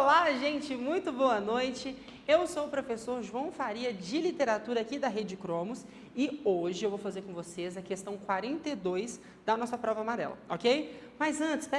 Olá, gente, muito boa noite. Eu sou o professor João Faria, de Literatura aqui da Rede Cromos, e hoje eu vou fazer com vocês a questão 42 da nossa prova amarela, ok? Mas antes,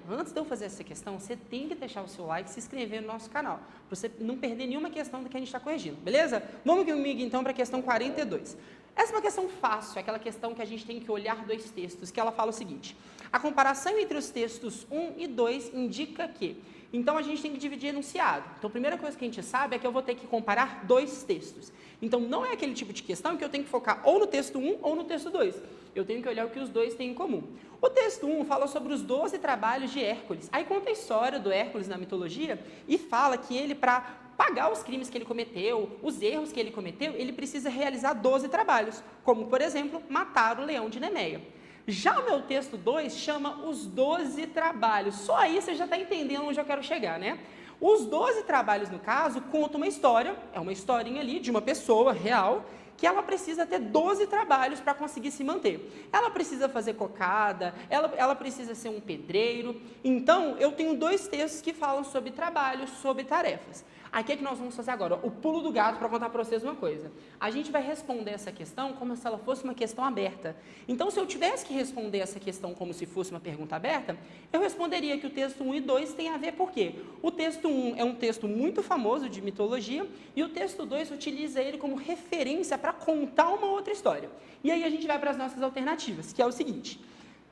antes de eu fazer essa questão, você tem que deixar o seu like e se inscrever no nosso canal, para você não perder nenhuma questão do que a gente está corrigindo, beleza? Vamos comigo então para a questão 42. Essa é uma questão fácil, é aquela questão que a gente tem que olhar dois textos, que ela fala o seguinte: a comparação entre os textos 1 e 2 indica que... Então, a gente tem que dividir enunciado. Então, a primeira coisa que a gente sabe é que eu vou ter que comparar dois textos. Então, não é aquele tipo de questão que eu tenho que focar ou no texto 1 ou no texto 2. Eu tenho que olhar o que os dois têm em comum. O texto 1 fala sobre os 12 trabalhos de Hércules. Aí conta a história do Hércules na mitologia e fala que ele, para pagar os crimes que ele cometeu, os erros que ele cometeu, ele precisa realizar 12 trabalhos, como, por exemplo, matar o leão de Nemeia. Já o meu texto 2 chama os 12 trabalhos. Só aí você já está entendendo onde eu quero chegar, né? Os 12 trabalhos, no caso, contam uma história, é uma historinha ali de uma pessoa real, que ela precisa ter 12 trabalhos para conseguir se manter. Ela precisa fazer cocada, ela precisa ser um pedreiro. Então, eu tenho dois textos que falam sobre trabalhos, sobre tarefas. Aqui é que nós vamos fazer agora, o pulo do gato, para contar para vocês uma coisa. A gente vai responder essa questão como se ela fosse uma questão aberta. Então, se eu tivesse que responder essa questão como se fosse uma pergunta aberta, eu responderia que o texto 1 e 2 tem a ver por quê? O texto 1 é um texto muito famoso de mitologia e o texto 2 utiliza ele como referência para contar uma outra história. E aí a gente vai para as nossas alternativas, que é o seguinte: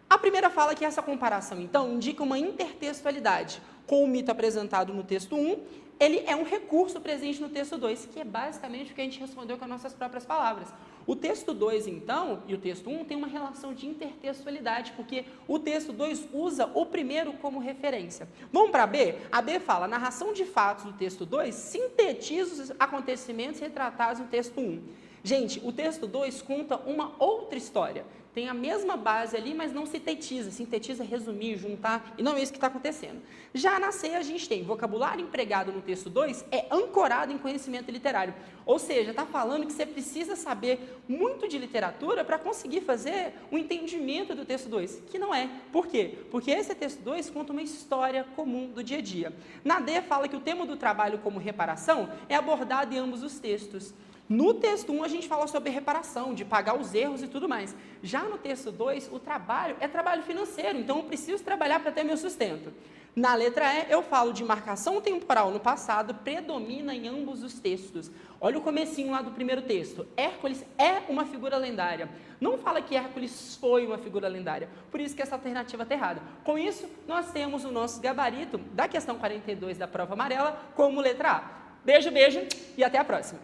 a primeira fala que essa comparação, então, indica uma intertextualidade com o mito apresentado no texto 1, ele é um recurso presente no texto 2, que é basicamente o que a gente respondeu com as nossas próprias palavras. O texto 2, então, e o texto 1 tem uma relação de intertextualidade, porque o texto 2 usa o primeiro como referência. Vamos para a B? A B fala: a narração de fatos do texto 2 sintetiza os acontecimentos retratados no texto 1. Gente, o texto 2 conta uma outra história. Tem a mesma base ali, mas não sintetiza. Sintetiza, resumir, juntar, e não é isso que está acontecendo. Já na C, a gente tem vocabulário empregado no texto 2 é ancorado em conhecimento literário. Ou seja, está falando que você precisa saber muito de literatura para conseguir fazer o entendimento do texto 2, que não é. Por quê? Porque esse texto 2 conta uma história comum do dia a dia. Na D, fala que o tema do trabalho como reparação é abordado em ambos os textos. No texto 1, a gente fala sobre reparação, de pagar os erros e tudo mais. Já no texto 2, o trabalho é trabalho financeiro, então eu preciso trabalhar para ter meu sustento. Na letra E, eu falo de marcação temporal no passado, predomina em ambos os textos. Olha o comecinho lá do primeiro texto. Hércules é uma figura lendária. Não fala que Hércules foi uma figura lendária. Por isso que essa alternativa está errada. Com isso, nós temos o nosso gabarito da questão 42 da prova amarela como letra A. Beijo, beijo e até a próxima.